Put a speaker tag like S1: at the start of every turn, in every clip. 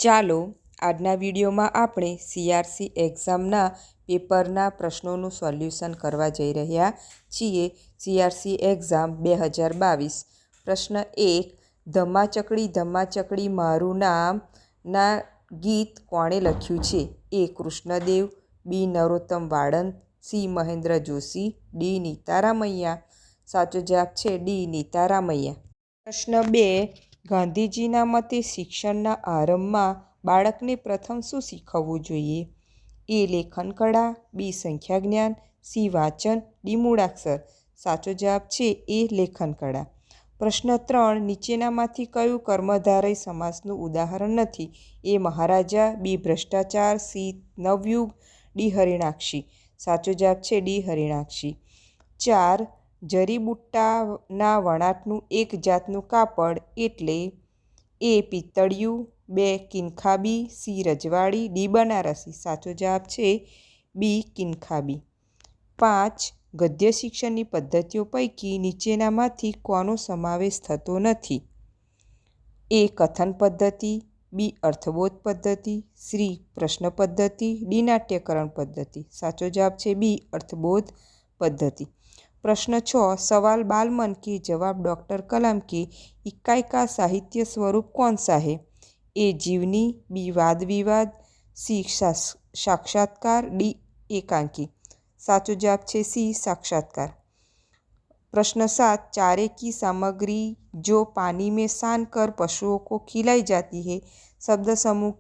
S1: ચાલો આજના વિડીયોમાં આપણે CRC એક્ઝામના પેપરના પ્રશ્નોનું સોલ્યુશન કરવા જઈ રહ્યા છીએ. CRC એક્ઝામ 2022 પ્રશ્ન 1, ધમ્માચકડી મારું નામ ના ગીત કોણે લખ્યું છે? A. Krishnadev, B. Narottam Valand, C. Mahendra Joshi, D. Nita Ramaiya. સાચો જવાબ છે D. નીતા રામૈયા. પ્રશ્ન 2, ગાંધીજીના મતે શિક્ષણના આરંભમાં બાળકને પ્રથમ શું શીખવવું જોઈએ? A. લેખન કળા, B. સંખ્યા જ્ઞાન, C. વાંચન, D. મૂળાક્ષર. સાચો જવાબ છે A. લેખન કળા. પ્રશ્ન 3, નીચેનામાંથી કયું કર્મધારય સમાસનું ઉદાહરણ નથી? A. Maharaja, B. ભ્રષ્ટાચાર, C. નવયુગ, D. હરિણાક્ષી. સાચો જવાબ છે D. હરિણાક્ષી. 4, જરીબુટ્ટાના વણાટનું એક જાતનું કાપડ એટલે? A. પિત્તળિયું, 2. કિનખાબી, C. રજવાડી, D. બનારસી. સાચો જવાબ છે B. કિનખાબી. 5, ગદ્ય શિક્ષણની પદ્ધતિઓ પૈકી નીચેનામાંથી કોનો સમાવેશ થતો નથી? A. કથન પદ્ધતિ, B. અર્થબોધ પદ્ધતિ, C. પ્રશ્ન પદ્ધતિ, D. નાટ્યકરણ પદ્ધતિ. સાચો જવાબ છે B. અર્થબોધ પદ્ધતિ. प्रश्न 6, सवाल बालमन के जवाब डॉक्टर कलाम के इकाई का साहित्य स्वरूप कौन सा है? A. जीवनी, B. वाद विवाद, C. साक्षात्कार, D. एकांकी. साचो जवाब छे C. साक्षात्कार. प्रश्न 7, चारे की सामग्री जो पानी में सान कर पशुओं को खिलाई जाती है, शब्द समूह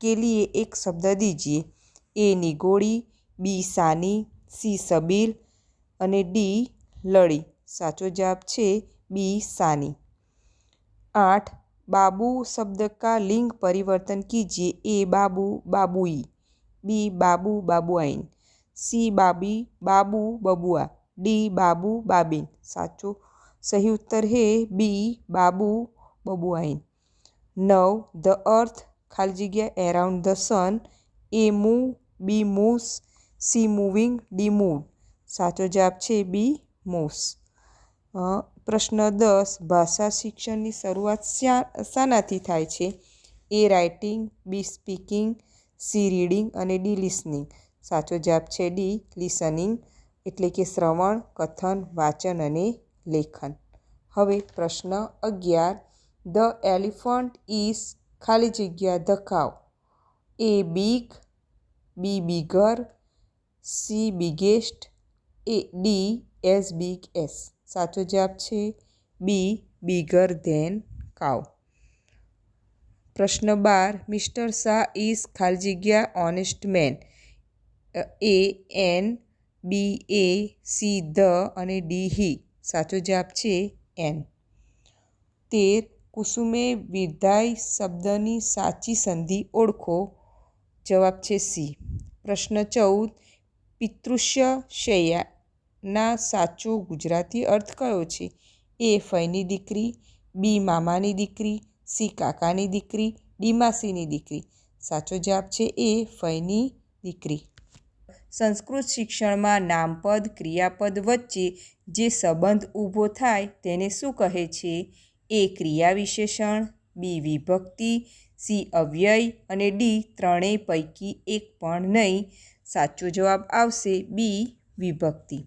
S1: के लिए एक शब्द दीजिए. A. निगोड़ी, B. सानी, C. सबील અને D. લડી. સાચો જવાબ છે B. સાની. 8, बाबू शब्द का लिंग परिवर्तन कीजिए. A. Babu बाबुई, B. Babu बाबुआइन, C. बाबी बाबू बबुआ, D. बाबू बाबिन. साचो सही उत्तर है B. बाबू बबुआइन. 9, द अर्थ खाली जग्या around the sun. A. Move, B. Moves, C. Moving, D. Moved. સાચો જવાબ છે B. મૂવ્સ. પ્રશ્ન 10, ભાષા શિક્ષણની શરૂઆત શાનાથી થાય છે? A. Writing, B. Speaking, C. Reading અને D. લિસનિંગ. સાચો જવાબ છે D. લિસનિંગ એટલે કે શ્રવણ, કથન, વાંચન અને લેખન. હવે પ્રશ્ન 11, ધ એલિફન્ટ ઇઝ ખાલી જગ્યા the cow. A. Big, B. Bigger, C. Biggest, D. as big as. સાચો જવાબ છે B. bigger than cow. પ્રશ્ન 12, મિસ્ટર શાહ ઇઝ ખાલી જગ્યા honest man. A. An, B. A, C. The અને D. હી. સાચો જવાબ છે એન. 13, કુસુમે વિધાય શબ્દની સાચી સંધિ ઓળખો. જવાબ છે C. પ્રશ્ન 14, પિતૃશ્ય શૈયા ના સાચો ગુજરાતી અર્થ કયો છે? A. ફઈની દીકરી, B. મામાની દીકરી, C. કાકાની દીકરી, D. માસીની દીકરી. સાચો જવાબ છે A. ફઈની દીકરી. સંસ્કૃત શિક્ષણમાં નામપદ ક્રિયાપદ વચ્ચે જે સંબંધ ઊભો થાય તેને શું કહે છે? A. ક્રિયા વિશેષણ, B. વિભક્તિ, C. અવ્યય અને D. ત્રણેય પૈકી એક પણ નહીં. સાચો જવાબ આવશે B. વિભક્તિ.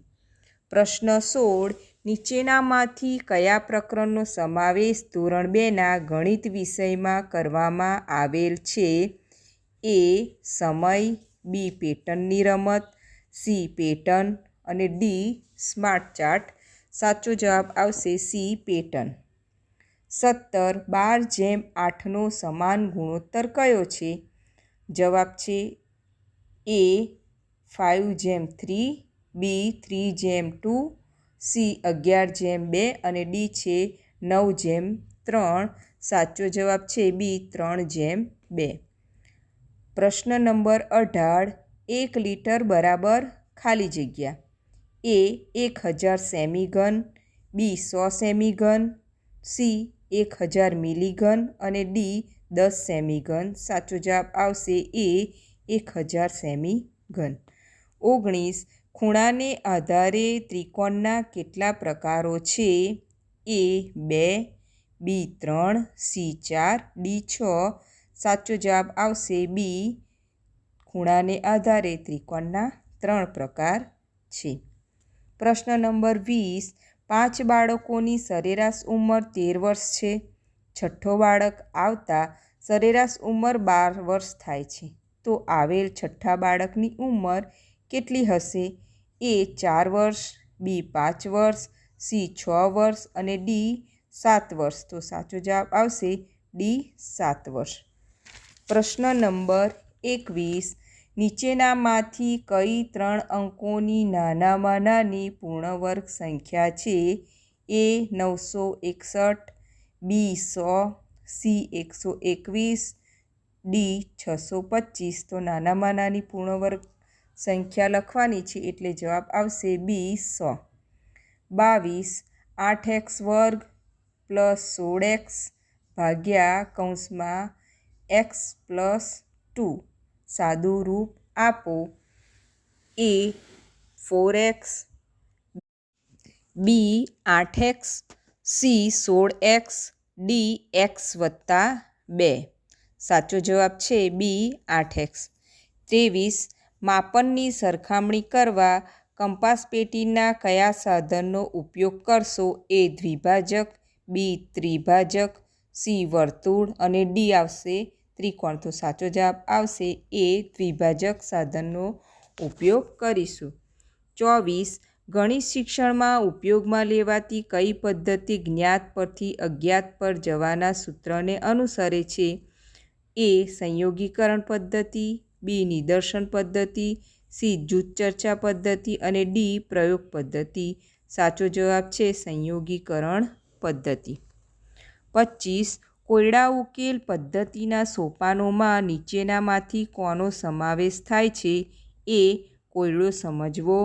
S1: પ્રશ્ન 16, નીચેનામાંથી કયા પ્રકરણનો સમાવેશ ધોરણ 2ના ગણિત વિષયમાં કરવામાં આવેલ છે? A. સમય, B. પેટર્નની રમત, C. પેટર્ન અને D. Smart chart. સાચો જવાબ આવશે C. પેટર્ન. 17, 12:8નો સમાન ગુણોત્તર કયો છે? જવાબ છે A. 5:3, B. 3:2, C. 11:2 અને D છે 9:3. સાચો જવાબ છે B. 3:2. પ્રશ્ન નંબર 18, 1 લિટર બરાબર ખાલી જગ્યા. A. 1000 સેમી ઘન, B. 100 સેમી ઘન, C. 1000 મિલી ઘન અને D. 10 સેમી ઘન. સાચો જવાબ આવશે A. 1000 સેમી ઘન. 19, ખૂણાને આધારે ત્રિકોણના કેટલા પ્રકારો છે? A. 2, B. 3, C. 4, D. 6. સાચો જવાબ આવશે બી. ખૂણાને આધારે ત્રિકોણના 3 પ્રકાર છે. પ્રશ્ન નંબર 20. 5 બાળકોની સરેરાશ ઉંમર 13 વર્ષ છે. છઠ્ઠો બાળક આવતા સરેરાશ ઉંમર 12 વર્ષ થાય છે. તો આવેલ છઠ્ઠા બાળકની ઉંમર કેટલી હશે? એ 4 વર્ષ, બી 5 વર્ષ, સી 6 વર્ષ અને ડી 7 વર્ષ. તો સાચો જવાબ આવશે ડી 7 વર્ષ. પ્રશ્ન નંબર 21. નીચેનામાંથી કઈ 3 અંકોની નાનામાં નાની પૂર્ણવર્ગ સંખ્યા છે? એ 961, બી 100, સી 121, ડી 625. તો નાનામાં નાની પૂર્ણવર્ગ સંખ્યા લખવાની છે એટલે જવાબ આવશે બી 100. 22. 8x વર્ગ પ્લસ 16x ભાગ્યા કૌંસમાં x પ્લસ 2 સાદું રૂપ આપો. એ 4x, બી 8x, C 16x, D x વત્તા 2. સાચો જવાબ છે બી 8x. 23. માપનની સરખામણી કરવા કંપાસ પેટીના કયા સાધનનો ઉપયોગ કરશો? એ દ્વિભાજક, બી ત્રિભાજક, સી વર્તુળ અને ડી આવશે ત્રિકોણ. તો સાચો જવાબ આવશે એ દ્વિભાજક સાધનનો ઉપયોગ કરીશું. 24. ગણિત શિક્ષણમાં ઉપયોગમાં લેવાતી કઈ પદ્ધતિ જ્ઞાત પરથી અજ્ઞાત પર જવાના સૂત્રને અનુસરે છે? એ સંયોગીકરણ પદ્ધતિ, બી નિદર્શન પદ્ધતિ, સી જૂથ ચર્ચા પદ્ધતિ અને ડી પ્રયોગ પદ્ધતિ. સાચો જવાબ છે સંયોગીકરણ પદ્ધતિ. 25. કોયડા ઉકેલ પદ્ધતિના સોપાનોમાં નીચેનામાંથી કોનો સમાવેશ થાય છે? એ કોયડો સમજવો,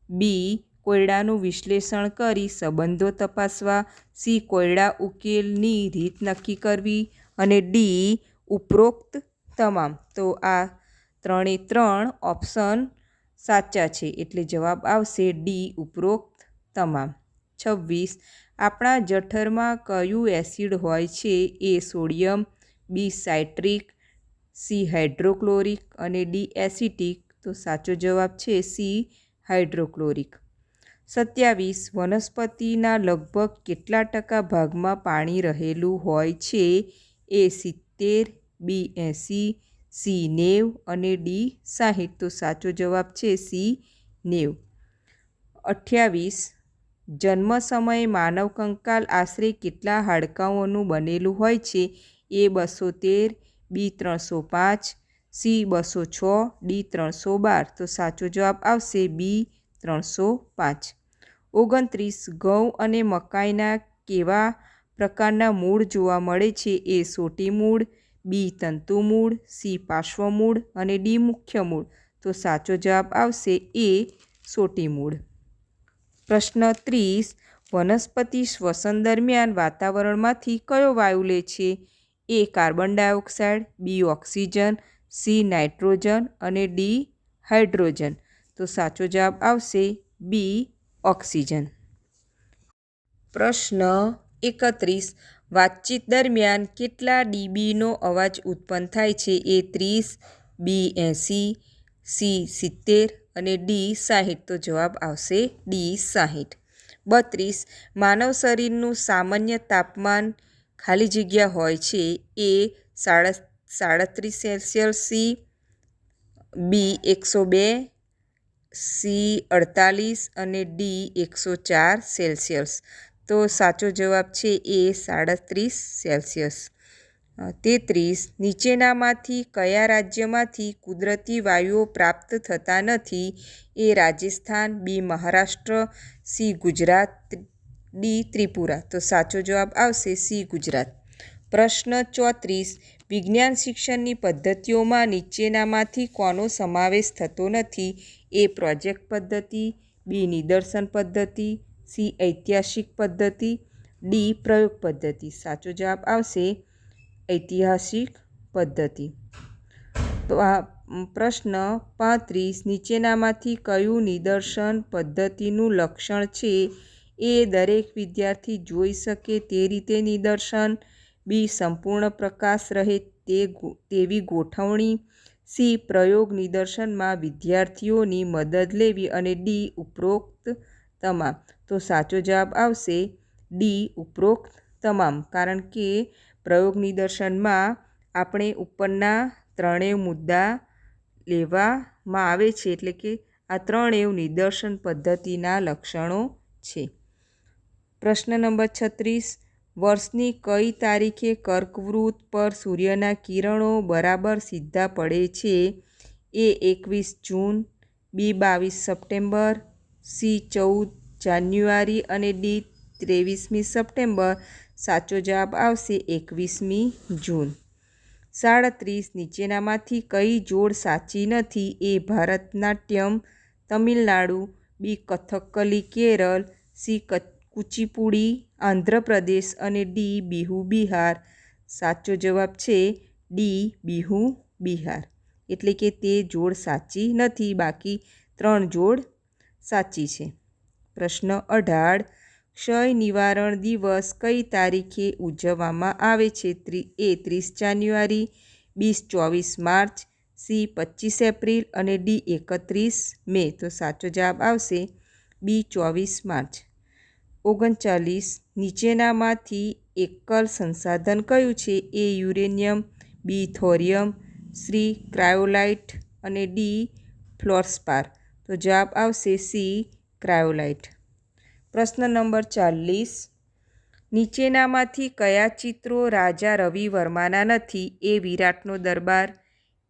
S1: બી કોયડાનું વિશ્લેષણ કરી સંબંધો તપાસવા, સી કોયડા ઉકેલની રીત નક્કી કરવી અને ડી ઉપરોક્ત તમામ. તો આ 3 ઓપ્શન સાચા છે એટલે જવાબ આવશે ડી ઉપરોક્ત તમામ. 26. આપણા જઠરમાં કયું એસિડ હોય છે? A sodium, B citric, C hydrochloric અને ડી એસિટિક. તો સાચો જવાબ છે સી હાઇડ્રોક્લોરિક. 27. વનસ્પતિના લગભગ કેટલા ટકા ભાગમાં પાણી રહેલું હોય છે? એ 70, બી 80, સી 90 અને ડી 60. તો સાચો જવાબ છે સી 90. 28. જન્મ સમયે માનવ કંકાલ આશરે કેટલા હાડકાંઓનું બનેલું હોય છે? એ 213, બી 305, સી 206, ડી 312. તો સાચો જવાબ આવશે બી 305. 29. ઘઉં અને મકાઈના કેવા પ્રકારના મૂળ જોવા મળે છે? એ સોટી મૂળ, બી તંતુ મૂળ, સી પાર્શ્વ મૂળ અને ડી મુખ્ય મૂળ. તો સાચો જવાબ આવશે એ સોટી મૂળ. પ્રશ્ન 30. વનસ્પતિ શ્વસન દરમિયાન વાતાવરણમાંથી કયો વાયુ લે છે? એ કાર્બન ડાયોક્સાઇડ, બી ઓક્સિજન, સી નાઇટ્રોજન અને ડી હાઇડ્રોજન. તો સાચો જવાબ આવશે બી ઓક્સિજન. પ્રશ્ન 31. વાતચીત દરમિયાન કેટલા ડીબીનો અવાજ ઉત્પન્ન થાય છે? એ 30, બી 80, સી 70 અને ડી 60. તો જવાબ આવશે ડી 60. 32. માનવ શરીરનું સામાન્ય તાપમાન ખાલી જગ્યા હોય છે? એ 37 સેલ્સિયસ, સી બી 102, સી 48 અને ડી 104 સેલ્સિયસ. તો સાચો જવાબ છે એ 37 સેલ્સિયસ. 33. નીચેનામાંથી કયા રાજ્યમાંથી કુદરતી વાયુઓ પ્રાપ્ત થતા નથી? એ રાજસ્થાન, બી મહારાષ્ટ્ર, સી ગુજરાત, ડી ત્રિપુરા. તો સાચો જવાબ આવશે સી ગુજરાત. પ્રશ્ન 34. વિજ્ઞાન શિક્ષણની પદ્ધતિઓમાં નીચેનામાંથી કોનો સમાવેશ થતો નથી? એ પ્રોજેક્ટ પદ્ધતિ, બી નિદર્શન પદ્ધતિ, સી ઐતિહાસિક પદ્ધતિ, ડી પ્રયોગ પદ્ધતિ. સાચો જવાબ આવશે ઐતિહાસિક પદ્ધતિ. તો આ પ્રશ્ન 35. નીચેનામાંથી કયું નિદર્શન પદ્ધતિનું લક્ષણ છે? એ દરેક વિદ્યાર્થી જોઈ શકે તે રીતે નિદર્શન, બી સંપૂર્ણ પ્રકાશ રહે તેવી ગોઠવણી, સી પ્રયોગ નિદર્શનમાં વિદ્યાર્થીઓની મદદ લેવી અને ડી ઉપરોક્ત તમામ. તો સાચો જવાબ આવશે ડી ઉપરોક્ત તમામ, કારણ કે પ્રયોગ નિદર્શનમાં આપણે ઉપરના ત્રણેય મુદ્દા લેવામાં આવે છે, એટલે કે આ ત્રણેય નિદર્શન પદ્ધતિના લક્ષણો છે. પ્રશ્ન નંબર 36, વર્ષની કઈ તારીખે કર્કવૃત પર સૂર્યના કિરણો બરાબર સીધા પડે છે? એ 21 જૂન, બી 22 સપ્ટેમ્બર, સી 14 જાન્યુઆરી અને ડી 23મી સપ્ટેમ્બર. સાચો જવાબ આવશે 21મી જૂન. 37, નીચેનામાંથી કઈ જોડ સાચી નથી? એ ભારતનાટ્યમ તમિલનાડુ, બી કથકલી કેરળ, સી કુચીપુડી આંધ્રપ્રદેશ અને ડી બિહુ બિહાર. સાચો જવાબ છે ડી બિહુ બિહાર, એટલે કે તે જોડ સાચી નથી, બાકી 3 જોડ સાચી છે. પ્રશ્ન 18, ક્ષય નિવારણ દિવસ કઈ તારીખે ઉજવવામાં આવે છે? એ 30 જાન્યુઆરી, બી 24 માર્ચ, સી 25 એપ્રિલ અને ડી 31 મે. તો સાચો જવાબ આવશે બી 24 માર્ચ. 39, નીચેનામાંથી એકલ સંસાધન કયું છે? એ યુરેનિયમ, બી થોરિયમ, સી ક્રાયોલાઇટ અને ડી ફ્લોરસ્પાર. તો જવાબ આવશે સી ક્રાયોલાઇટ. પ્રશ્ન નંબર 40, નીચેનામાંથી કયા ચિત્રો રાજા રવિ વર્માના નથી? એ વિરાટનો દરબાર,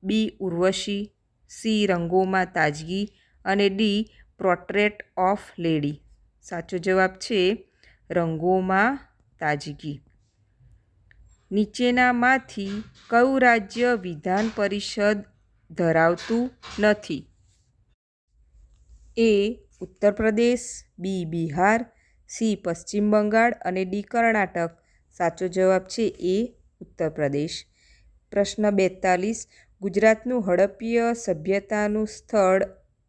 S1: બી ઉર્વશી, સી રંગોમાં તાજગી અને ડી પોર્ટ્રેટ ઓફ લેડી. સાચો જવાબ છે રંગોમાં તાજગી. નીચેનામાંથી કયું રાજ્ય વિધાન પરિષદ ધરાવતું નથી? એ ઉત્તર પ્રદેશ, બી બિહાર, સી પશ્ચિમ બંગાળ અને ડી કર્ણાટક. સાચો જવાબ છે એ ઉત્તર પ્રદેશ. પ્રશ્ન 42, ગુજરાતનું હડપ્પીય સભ્યતાનું સ્થળ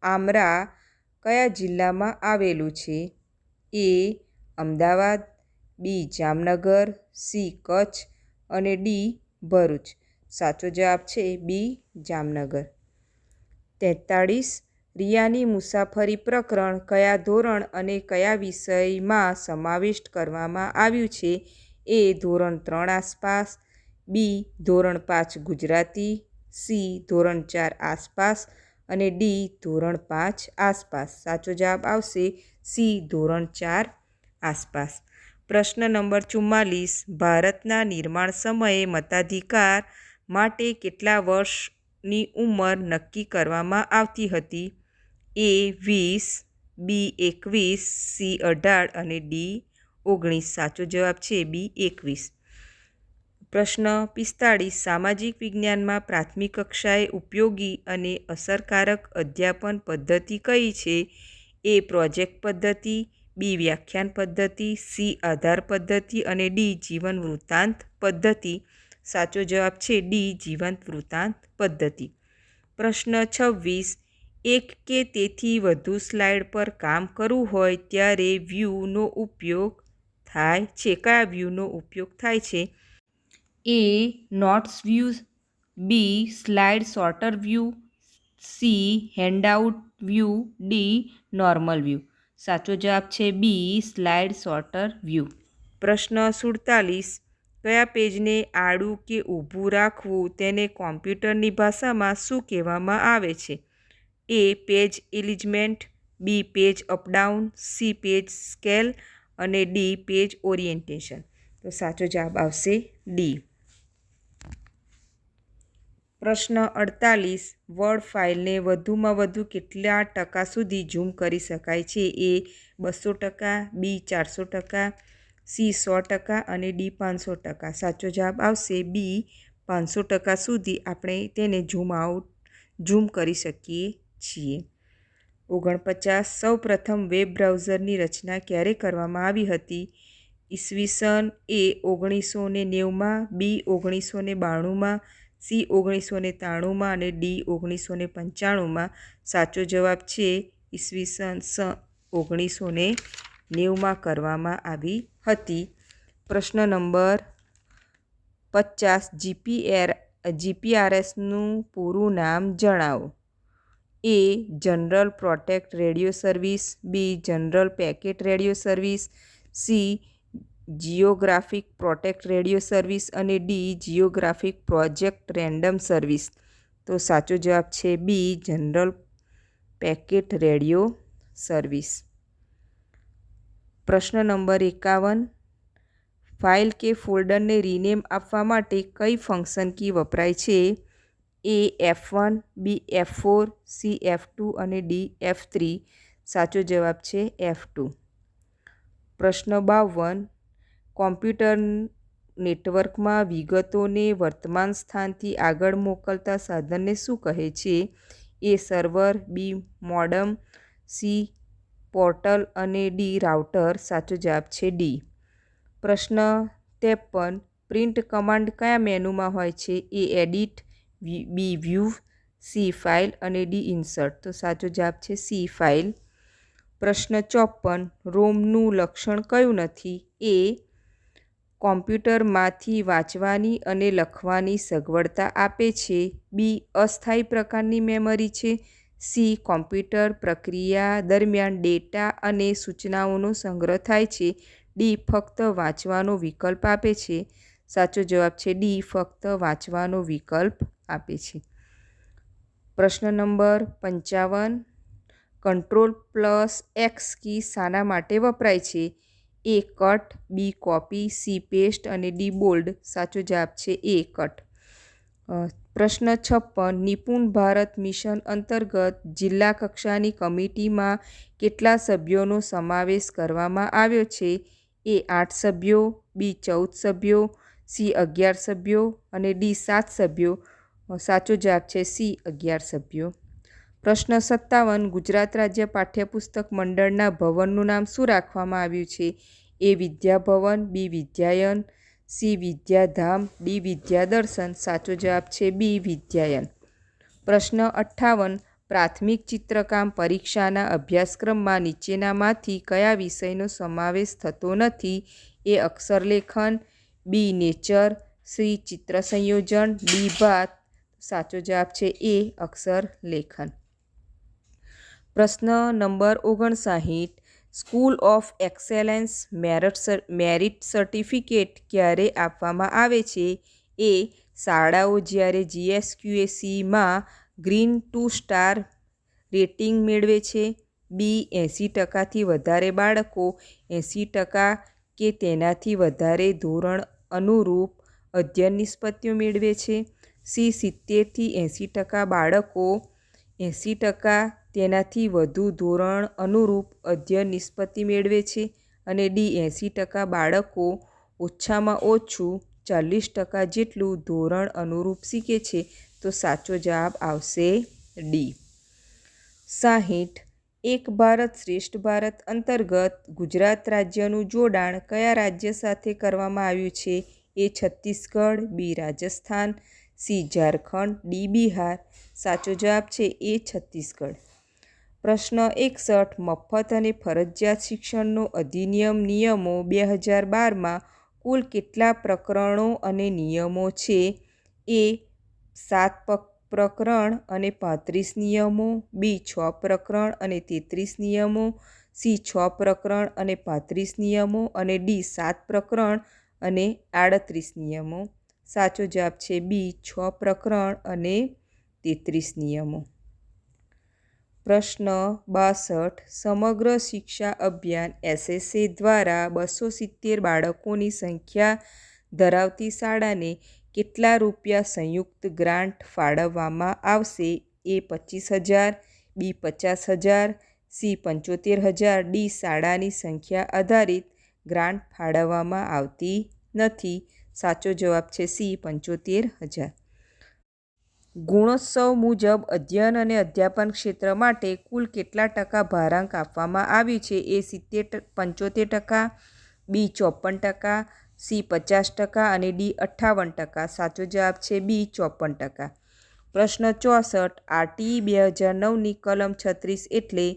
S1: આમરા કયા જિલ્લામાં આવેલું છે? એ અમદાવાદ, બી જામનગર, સી કચ્છ અને ડી ભરૂચ. સાચો જવાબ છે બી જામનગર. 43, રિયાની મુસાફરી પ્રકરણ કયા ધોરણ અને કયા વિષયમાં સમાવિષ્ટ કરવામાં આવ્યું છે? એ ધોરણ 3 આસપાસ, બી ધોરણ 5 ગુજરાતી, સી ધોરણ 4 આસપાસ અને ડી ધોરણ 5 આસપાસ. સાચો જવાબ આવશે સી ધોરણ 4 આસપાસ. પ્રશ્ન નંબર 44, ભારતના નિર્માણ સમયે મતાધિકાર માટે કેટલા વર્ષની ઉંમર નક્કી કરવામાં આવતી હતી? એ 20, બી 21, સી 18 અને ડી 19. સાચો જવાબ છે બી 21. પ્રશ્ન 45, સામાજિક વિજ્ઞાનમાં પ્રાથમિક કક્ષાએ ઉપયોગી અને અસરકારક અધ્યાપન પદ્ધતિ કઈ છે? એ પ્રોજેક્ટ પદ્ધતિ, બી વ્યાખ્યાન પદ્ધતિ, સી આધાર પદ્ધતિ અને ડી જીવન વૃત્તાંત પદ્ધતિ. સાચો જવાબ છે ડી જીવંત વૃત્તાંત પદ્ધતિ. પ્રશ્ન 26, એક કે તેથી વધુ સ્લાઇડ પર કામ કરવું હોય ત્યારે વ્યૂનો ઉપયોગ થાય છે. કયા વ્યૂનો ઉપયોગ થાય છે? A notes view, B slide sorter view, C handout view, D normal view. સાચો જવાબ છે બી સ્લાઇડ સોર્ટર વ્યૂ. પ્રશ્ન 47, કયા પેજને આડું કે ઊભું રાખવું તેને કોમ્પ્યુટરની ભાષામાં શું કહેવામાં આવે છે? A page alignment, B page up down, C page scale અને ડી પેજ ઓરિએન્ટેશન. તો સાચો જવાબ આવશે ડી. પ્રશ્ન 48, વર્ડ ફાઇલને વધુમાં વધુ કેટલા ટકા સુધી ઝૂમ કરી શકાય છે? એ 200%, બી 400%, સી 100% અને ડી 500%. સાચો જવાબ આવશે બી 500% સુધી આપણે તેને ઝૂમ કરી શકીએ છીએ. 49, સૌપ્રથમ વેબ બ્રાઉઝરની રચના ક્યારે કરવામાં આવી હતી? ઈસવીસન એ 1990માં, બી 1992માં, સી 1993માં અને ડી 1995માં. સાચો જવાબ છે ઈસવીસન 1990માં કરવામાં આવી હતી. પ્રશ્ન નંબર 50, જીપીઆરએસનું પૂરું નામ જણાવો. A. General protect radio service. B. General packet radio service. C. Geographic protect radio service અને D. Geographic project random service. તો સાચો જવાબ છે B. General packet radio service. પ્રશ્ન નંબર 51. ફાઇલ કે ફોલ્ડરને રીનેમ આપવા માટે કઈ ફંક્શન કી વપરાય છે? એ. F1, બી. F4, C. F2 અને ડી. F3. સાચો જવાબ છે F2. પ્રશ્ન 52. કોમ્પ્યુટર નેટવર્કમાં વિગતોને વર્તમાન સ્થાનથી આગળ મોકલતા સાધનને શું કહે છે? એ. સર્વર. બી. મોડમ. સી. પોર્ટલ અને ડી. રાઉટર. સાચો જવાબ છે ડી. પ્રશ્ન 53. પ્રિન્ટ કમાન્ડ કયા મેનુમાં હોય છે? એ. એડિટ. બી. વ્યૂ. સી. ફાઇલ અને ડી. ઇન્સર્ટ. તો સાચો જવાબ છે સી. ફાઇલ. પ્રશ્ન 54. રોમનું લક્ષણ કયું નથી? એ. કોમ્પ્યુટરમાંથી વાંચવાની અને લખવાની સગવડતા આપે છે. બી. અસ્થાયી પ્રકારની મેમરી છે. સી. કોમ્પ્યુટર પ્રક્રિયા દરમિયાન ડેટા અને સૂચનાઓનો સંગ્રહ થાય છે. ડી. ફક્ત વાંચવાનો વિકલ્પ આપે છે. સાચો જવાબ છે ડી. ફક્ત વાંચવાનો વિકલ્પ આપે છે. પ્રશ્ન નંબર 55. Ctrl+X કી શાના માટે વપરાય છે? એ. કટ. બી. કોપી. સી. પેસ્ટ અને ડી. બોલ્ડ. સાચો જવાબ છે એ. કટ. પ્રશ્ન 56. નિપુણ ભારત મિશન અંતર્ગત જિલ્લા કક્ષાની કમિટીમાં કેટલા સભ્યોનો સમાવેશ કરવામાં આવ્યો છે? એ. 8 સભ્યો. બી. 14 સભ્યો. સી. 11 સભ્યો અને ડી. 7 સભ્યો. સાચો જવાબ છે સી. 11 સભ્યો. પ્રશ્ન 57. ગુજરાત રાજ્ય પાઠ્યપુસ્તક મંડળના ભવનનું નામ શું રાખવામાં આવ્યું છે? એ. વિદ્યાભવન. બી. વિદ્યાયન. સી. વિદ્યાધામ. ડી. વિદ્યાદર્શન. સાચો જવાબ છે બી. વિદ્યાયન. પ્રશ્ન 58. પ્રાથમિક ચિત્રકામ પરીક્ષાના અભ્યાસક્રમમાં નીચેનામાંથી કયા વિષયનો સમાવેશ થતો નથી? એ. અક્ષરલેખન. બી. નેચર. સી. ચિત્ર સંયોજન. ડી. ભાત. સાચો જવાબ છે એ. અક્ષરલેખન. પ્રશ્ન number 59. School of excellence merit certificate ક્યારે આપવામાં આવે છે? એ. શાળાઓ જ્યારે GSQACમાં ગ્રીન 2 સ્ટાર રેટિંગ મેળવે છે. બી. 80%થી વધારે બાળકો 80% કે તેનાથી વધારે ધોરણ અનુરૂપ અધ્યયન નિષ્પત્તિઓ મેળવે છે. સી. 70થી 80% બાળકો 80% તેનાથી વધુ ધોરણ અનુરૂપ અધ્યયન નિષ્પત્તિ મેળવે છે અને ડી. 80% બાળકો ઓછામાં ઓછું 40% જેટલું ધોરણ અનુરૂપ શીખે છે. તો સાચો જવાબ આવશે ડી. 60. એક ભારત શ્રેષ્ઠ ભારત અંતર્ગત ગુજરાત રાજ્યનું જોડાણ કયા રાજ્ય સાથે કરવામાં આવ્યું છે? એ. છત્તીસગઢ. બી. રાજસ્થાન. સી. ઝારખંડ. ડી. બિહાર. સાચો જવાબ છે એ. છત્તીસગઢ. પ્રશ્ન 61. મફત અને ફરજિયાત શિક્ષણનો અધિનિયમ નિયમો 2012માં કુલ કેટલા પ્રકરણો અને નિયમો છે? એ. 7 પ્રકરણ અને 35 નિયમો. બી. 6 પ્રકરણ અને 33 નિયમો. સી. 6 પ્રકરણ અને 35 નિયમો અને ડી. 7 પ્રકરણ અને 38 નિયમો. સાચો જવાબ છે બી. 6 પ્રકરણ અને 33 નિયમો. પ્રશ્ન 62. સમગ્ર શિક્ષા અભિયાન SSA દ્વારા 270 બાળકોની સંખ્યા ધરાવતી શાળાને કેટલા રૂપિયા સંયુક્ત ગ્રાન્ટ ફાળવવામાં આવશે? એ. 25,000. બી. 50,000. સી. 75,000. ડી. શાળાની સંખ્યા આધારિત ગ્રાન્ટ ફાળવવામાં આવતી નથી. સાચો જવાબ છે સી. 75,000. ગુણોત્સવ મુજબ અધ્યયન અને અધ્યાપન ક્ષેત્ર માટે કુલ કેટલા ટકા ભારાંક આપવામાં આવ્યું છે? એ. 75%. બી. 54%. સી. 50% અને ડી. 58%. સાચો જવાબ છે બી. 54%. પ્રશ્ન 64. RTE 2009ની કલમ 36 એટલે?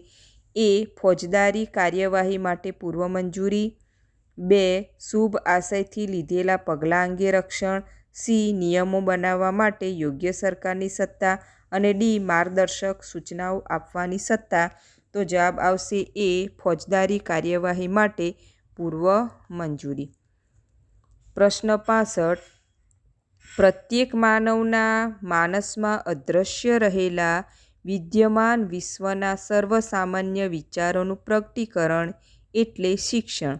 S1: એ. ફોજદારી કાર્યવાહી માટે પૂર્વ મંજૂરી. 2. શુભ આશયથી લીધેલા પગલાં અંગે રક્ષણ. સી નિયમો બનાવવા માટે યોગ્ય સરકારની સત્તા અને ડી માર્ગદર્શક સૂચનાઓ આપવાની સત્તા. તો જવાબ આવશે એ ફોજદારી કાર્યવાહી માટે પૂર્વ મંજૂરી. પ્રશ્ન 65. પ્રત્યેક માનવના માનસમાં અદૃશ્ય રહેલા વિદ્યમાન વિશ્વના સર્વસામાન્ય વિચારોનું પ્રગટીકરણ એટલે શિક્ષણ.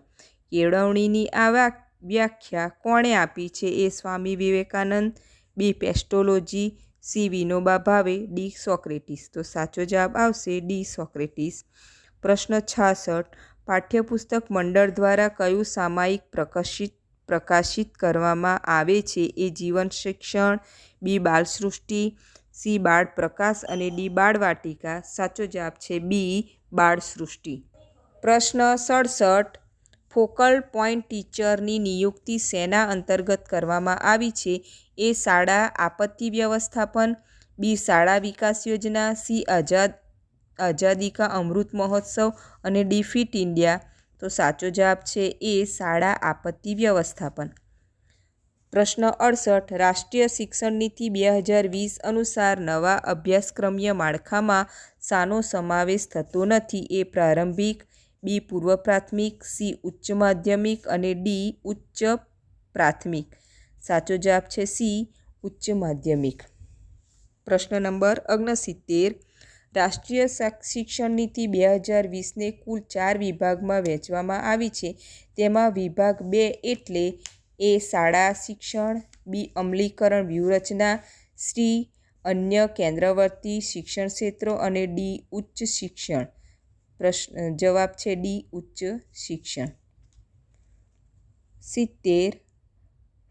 S1: કેળવણીની આ વ્યાખ્યા કોણે આપી છે? એ સ્વામી વિવેકાનંદ, બી પેસ્ટોલોજી, સી વિનોબા ભાવે, ડી સોક્રેટિસ. તો સાચો જવાબ આવશે ડી સોક્રેટિસ. પ્રશ્ન 66. પાઠ્યપુસ્તક મંડળ દ્વારા કયું સામાયિક પ્રકાશિત કરવામાં આવે છે? એ જીવન શિક્ષણ, બી બાળસૃષ્ટિ, સી બાળ પ્રકાશ અને ડી બાળવાટિકા. સાચો જવાબ છે બી બાળસૃષ્ટિ. પ્રશ્ન 67. ફોકલ પોઈન્ટ ટીચરની નિયુક્તિ શેના અંતર્ગત કરવામાં આવી છે? એ શાળા આપત્તિ વ્યવસ્થાપન, બી શાળા વિકાસ યોજના, સી આઝાદી કા અમૃત મહોત્સવ અને ડી ફિટ ઇન્ડિયા. તો સાચો જવાબ છે એ શાળા આપત્તિ વ્યવસ્થાપન. પ્રશ્ન 68. રાષ્ટ્રીય શિક્ષણ નીતિ 2020 અનુસાર નવા અભ્યાસક્રમીય માળખામાં શાનો સમાવેશ થતો નથી? એ પ્રારંભિક, બી પૂર્વ પ્રાથમિક, સી ઉચ્ચ માધ્યમિક અને ડી ઉચ્ચ પ્રાથમિક. સાચો જવાબ છે સી ઉચ્ચ માધ્યમિક. પ્રશ્ન નંબર 69. રાષ્ટ્રીય શિક્ષણ નીતિ 2020ને કુલ 4 વિભાગમાં વહેંચવામાં આવી છે. તેમાં વિભાગ 2 એટલે એ શાળા શિક્ષણ, બી અમલીકરણ વ્યૂહરચના, સી અન્ય કેન્દ્રવર્તી શિક્ષણ ક્ષેત્રો અને ડી ઉચ્ચ શિક્ષણ. જવાબ છે ડી ઉચ્ચ શિક્ષણ. 70.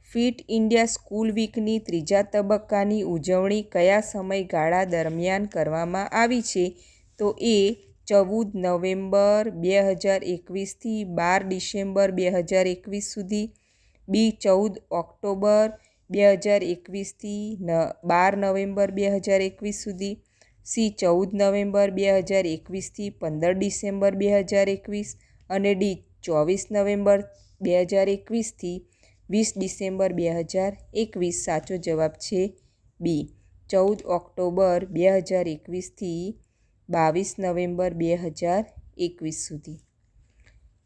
S1: ફિટ ઇન્ડિયા સ્કૂલ વીકની ત્રીજા તબક્કાની ઉજવણી કયા સમયગાળા દરમિયાન કરવામાં આવી છે? તો એ 14 નવેમ્બર 2021થી 12 ડિસેમ્બર 2021 સુધી, બી 14 ઓક્ટોબર 2021થી 12 નવેમ્બર 2021 સુધી, સી 14 નવેમ્બર 2021થી 15 ડિસેમ્બર 2021 અને ડી 24 નવેમ્બર 2021થી 20 ડિસેમ્બર 2021. સાચો જવાબ છે બી 14 ઓક્ટોબર 2021થી 22 નવેમ્બર 2021 સુધી.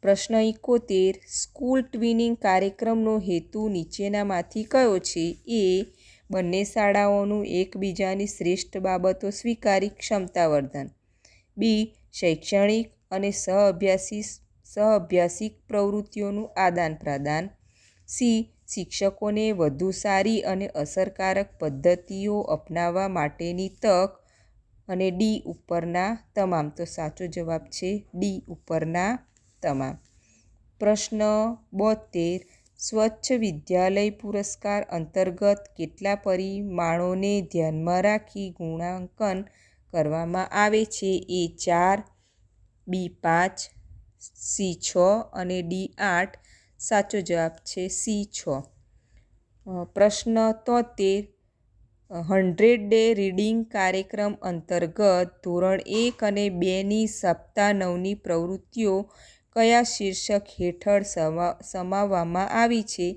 S1: પ્રશ્ન 71. સ્કૂલ ટ્વિનિંગ કાર્યક્રમનો હેતુ નીચેનામાંથી કયો છે? એ બંને શાળાઓનું એકબીજાની શ્રેષ્ઠ બાબતો સ્વીકારી ક્ષમતાવર્ધન, બી શૈક્ષણિક અને સહઅભ્યાસિક પ્રવૃત્તિઓનું આદાન પ્રદાન, સી શિક્ષકોને વધુ સારી અને અસરકારક પદ્ધતિઓ અપનાવવા માટેની તક અને ડી ઉપરના તમામ. તો સાચો જવાબ છે ડી ઉપરના તમામ. પ્રશ્ન 72. સ્વચ્છ વિદ્યાલય પુરસ્કાર અંતર્ગત કેટલા પરિમાણોને ધ્યાનમાં રાખી ગુણાંકન કરવામાં આવે છે? એ 4, બી 5, સી 6 અને ડી 8. સાચો જવાબ છે સી 6. પ્રશ્ન 73. 100 ડે રીડિંગ કાર્યક્રમ અંતર્ગત ધોરણ 1 અને 2ની સપ્તાહ 9ની પ્રવૃત્તિઓ કયા શીર્ષક હેઠળ સમાવવામાં આવી છે?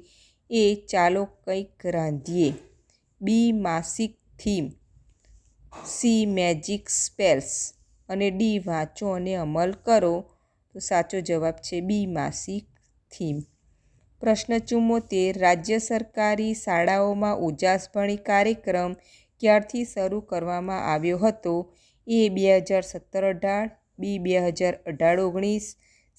S1: એ ચાલો કંઈક રાંધીએ, બી માસિક થીમ, સી મેજિક સ્પેલ્સ અને ડી વાંચો અને અમલ કરો. તો સાચો જવાબ છે બી માસિક થીમ. પ્રશ્ન 74. રાજ્ય સરકારી શાળાઓમાં ઉજાસભણી કાર્યક્રમ ક્યારથી શરૂ કરવામાં આવ્યો હતો? એ 2017-18, બી 2018-19,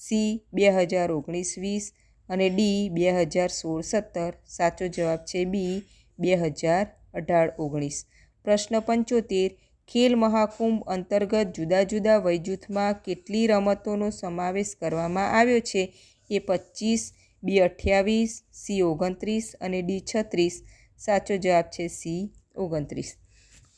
S1: સી 2019-20 અને ડી 2016-17. સાચો જવાબ છે બી 2018-19. પ્રશ્ન 75. ખેલ મહાકુંભ અંતર્ગત જુદા જુદા વયજૂથમાં કેટલી રમતોનો સમાવેશ કરવામાં આવ્યો છે? એ 25, બી 28, સી 29 અને ડી 36. સાચો જવાબ છે સી 29.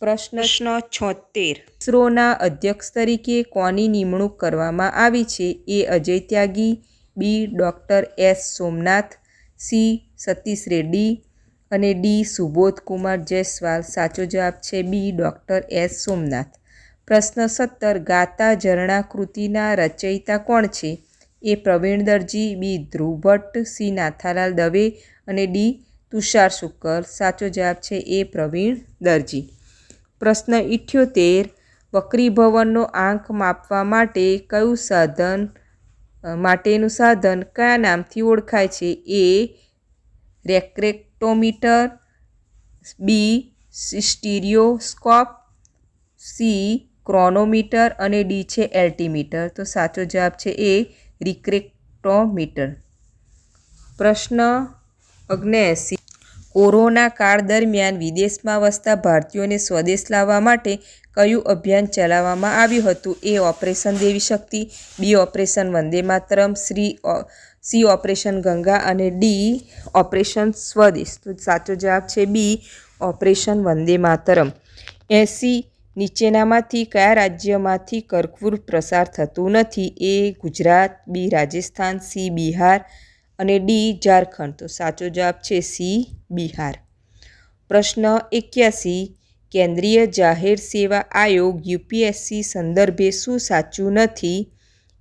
S1: પ્રશ્ન 76. ઇસરોના અધ્યક્ષ તરીકે કોની નિમણૂક કરવામાં આવી છે? A Ajay Tyagi, B doctor S Somnath, C Satish Reddy અને ડી સુબોધ કુમાર જયસ્વાલ. સાચો જવાબ છે બી ડૉક્ટર એસ સોમનાથ. પ્રશ્ન 17. ગાતા ઝરણા કૃતિના રચયિતા કોણ છે? એ પ્રવીણ દરજી, બી ધ્રુવ ભટ્ટ, સી નાથાલાલ દવે અને ડી તુષાર શુક્લ. સાચો જવાબ છે એ પ્રવીણ દરજી. પ્રશ્ન 78 વક્રીભવનનો આંક માપવા માટે માટેનું સાધન કયા નામથી ઓળખાય છે? એ રેક્રેક્ટોમીટર, બી સ્ટીરિયોસ્કોપ, સી ક્રોનોમીટર અને ડી છે એલ્ટીમીટર. તો સાચો જવાબ છે એ રિક્રેક્ટોમીટર. પ્રશ્ન 79 કોરોના કાળ દરમિયાન વિદેશમાં વસતા ભારતીયોને સ્વદેશ લાવવા માટે કયું અભિયાન ચલાવવામાં આવ્યું હતું? એ ઓપરેશન દેવી શક્તિ, બી operation Vande Mataram, C operation Ganga અને ડી ઓપરેશન સ્વદેશ. તો સાચો જવાબ છે બી ઓપરેશન વંદે માતરમ. 80 નીચેનામાંથી કયા રાજ્યમાંથી કર્કવૃત પ્રસાર થતું નથી? એ ગુજરાત, બી રાજસ્થાન, સી બિહાર અને ડી ઝારખંડ. તો સાચો જવાબ છે સી બિહાર. પ્રશ્ન 81 કેન્દ્રીય જાહેર સેવા આયોગ યુપીએસસી સંદર્ભે શું સાચું નથી?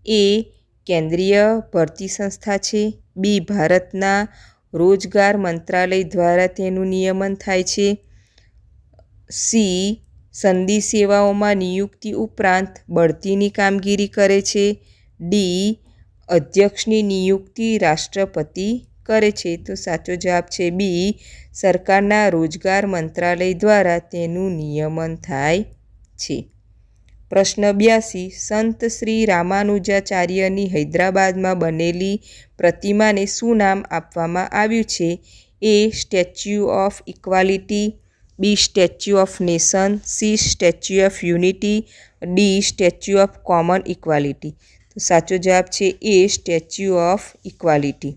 S1: એ કેન્દ્રીય ભરતી સંસ્થા છે, બી ભારતના રોજગાર મંત્રાલય દ્વારા તેનું નિયમન થાય છે, સી સનદી સેવાઓમાં નિયુક્તિ ઉપરાંત બઢતીની કામગીરી કરે છે, ડી અધ્યક્ષની નિયુક્તિ રાષ્ટ્રપતિ કરે છે. તો સાચો જવાબ છે બી સરકારના રોજગાર મંત્રાલય દ્વારા તેનું નિયમન થાય છે. પ્રશ્ન 82 સંત શ્રી રામાનુજાચાર્યની હૈદરાબાદમાં બનેલી પ્રતિમાને શું નામ આપવામાં આવ્યું છે? A statue of equality, B statue of nation, C statue of unity, D statue of common equality. તો સાચો જવાબ છે એ સ્ટેચ્યુ ઓફ ઇક્વાલિટી.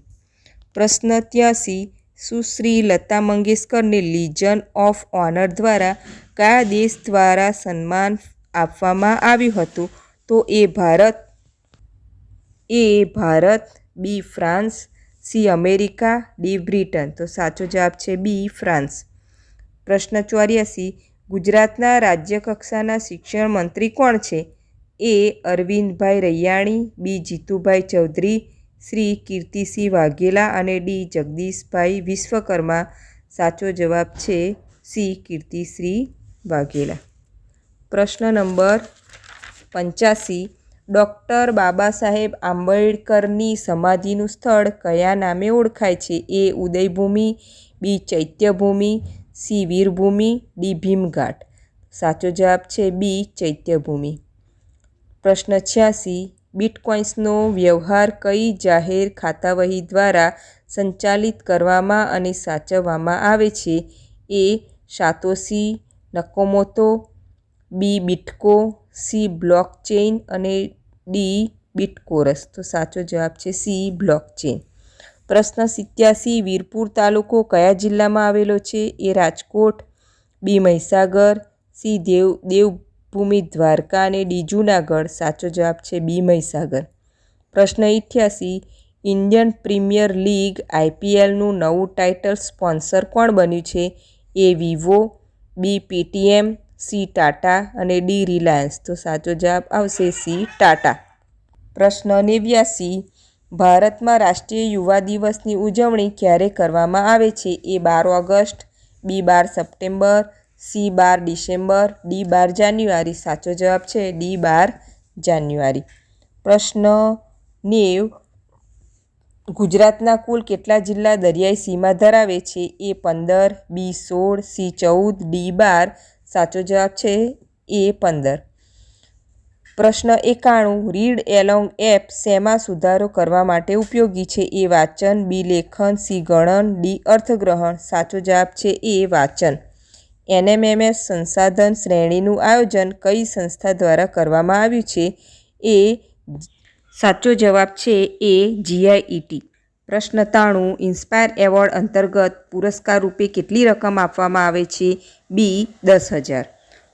S1: પ્રશ્ન 83 સુશ્રી લતા મંગેશકરને લીજન ઓફ ઓનર દ્વારા કયા દેશ દ્વારા સન્માન આપવામાં આવ્યું હતું? તો A Bharat, B France, C America, D Britain. તો સાચો જવાબ છે બી ફ્રાન્સ. પ્રશ્ન 84 ગુજરાતના રાજ્ય કક્ષાના શિક્ષણ મંત્રી કોણ છે? એ અરવિંદભાઈ રૈયાણી, બી જીતુભાઈ ચૌધરી, શ્રી કીર્તિસિંહ વાઘેલા અને ડી જગદીશભાઈ વિશ્વકર્મા. સાચો જવાબ છે સી કીર્તિસિંહ વાઘેલા. પ્રશ્ન નંબર 85 ડૉક્ટર બાબા સાહેબ આંબેડકરની સમાધિનું સ્થળ કયા નામે ઓળખાય છે? એ ઉદયભૂમિ, બી ચૈત્યભૂમિ, સી વીરભૂમિ, ડી ભીમઘાટ. સાચો જવાબ છે બી ચૈત્યભૂમિ. પ્રશ્ન 86 બિટકોઇન્સનો વ્યવહાર કઈ જાહેર ખાતાવહી દ્વારા સંચાલિત કરવામાં અને સાચવવામાં આવે છે? એ સાતોશી નકામોટો, બી બિટકો, સી બ્લોકચેઇન અને ડી બિટકોરસ. તો સાચો જવાબ છે સી બ્લોકચેઇન. પ્રશ્ન 87 વીરપુર તાલુકો કયા જિલ્લામાં આવેલો છે? એ રાજકોટ, બી મહીસાગર, સી દેવભૂમિ દ્વારકા અને ડી જૂનાગઢ. સાચો જવાબ છે બી મહીસાગર. પ્રશ્ન 88 ઇન્ડિયન પ્રીમિયર લીગ આઈપીએલનું નવું ટાઇટલ સ્પોન્સર કોણ બન્યું છે? એ વિવો, બી પેટીએમ, સી ટાટા અને ડી રિલાયન્સ. તો સાચો જવાબ આવશે સી ટાટા. પ્રશ્ન 89 ભારતમાં રાષ્ટ્રીય યુવા દિવસની ઉજવણી ક્યારે કરવામાં આવે છે? એ 12 ઓગસ્ટ, બી 12 સપ્ટેમ્બર, સી 12 ડિસેમ્બર, ડી 12 જાન્યુઆરી. સાચો જવાબ છે ડી 12 જાન્યુઆરી. પ્રશ્ન 90 ગુજરાતના કુલ કેટલા જિલ્લા દરિયાઈ સીમા ધરાવે છે? એ 15, બી 16, સી 14, ડી 12. સાચો જવાબ છે એ 15. પ્રશ્ન 91 રીડ એલોંગ એપ શેમાં સુધારો કરવા માટે ઉપયોગી છે? એ વાંચન, બી લેખન, સી ગણન, ડી અર્થગ્રહણ. સાચો જવાબ છે એ વાંચન. એનએમએમએસ સંસાધન શ્રેણીનું આયોજન કઈ સંસ્થા દ્વારા કરવામાં આવ્યું છે? એ સાચો જવાબ છે એ જીઆઈઈટી. પ્રશ્ન 93 ઇન્સ્પાયર એવોર્ડ અંતર્ગત પુરસ્કાર રૂપે કેટલી રકમ આપવામાં આવે છે? બી 10,000.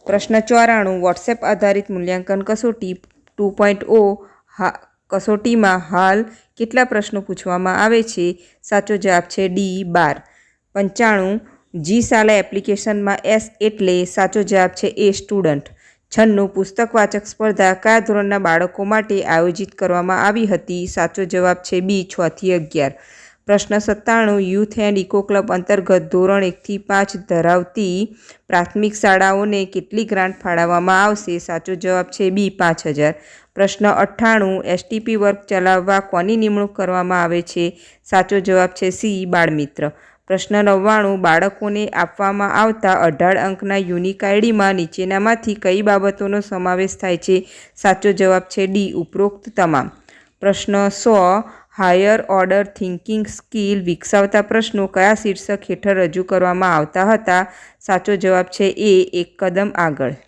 S1: પ્રશ્ન 94 વોટ્સએપ આધારિત મૂલ્યાંકન કસોટી 2.0 કસોટીમાં હાલ કેટલા પ્રશ્નો પૂછવામાં આવે છે? સાચો જવાબ છે ડી 12. 95 જી શાલા એપ્લિકેશનમાં એસ એટલે સાચો જવાબ છે એ સ્ટુડન્ટ. 96 પુસ્તક વાચક સ્પર્ધા કયા ધોરણના બાળકો માટે આયોજિત કરવામાં આવી હતી? સાચો જવાબ છે બી 6 થી 11. પ્રશ્ન 97 યુથ એન્ડ ઇકો ક્લબ અંતર્ગત ધોરણ 1 થી 5 ધરાવતી પ્રાથમિક શાળાઓને કેટલી ગ્રાન્ટ ફાળવવામાં આવશે? સાચો જવાબ છે બી 5000. પ્રશ્ન 98 એસટીપી વર્ગ ચલાવવા કોની નિમણૂક કરવામાં આવે છે? સાચો જવાબ છે સી બાળમિત્ર. પ્રશ્ન 99 બાળકોને આપવામાં આવતા 18 અંકના યુનિક આઈડીમાં નીચેનામાંથી કઈ બાબતોનો સમાવેશ થાય છે? સાચો જવાબ છે ડી ઉપરોક્ત તમામ. પ્રશ્ન 100 હાયર ઓર્ડર થિંકિંગ સ્કિલ વિકસાવતા પ્રશ્નો કયા શીર્ષક હેઠળ રજૂ કરવામાં આવતા હતા? સાચો જવાબ છે એ એક કદમ આગળ.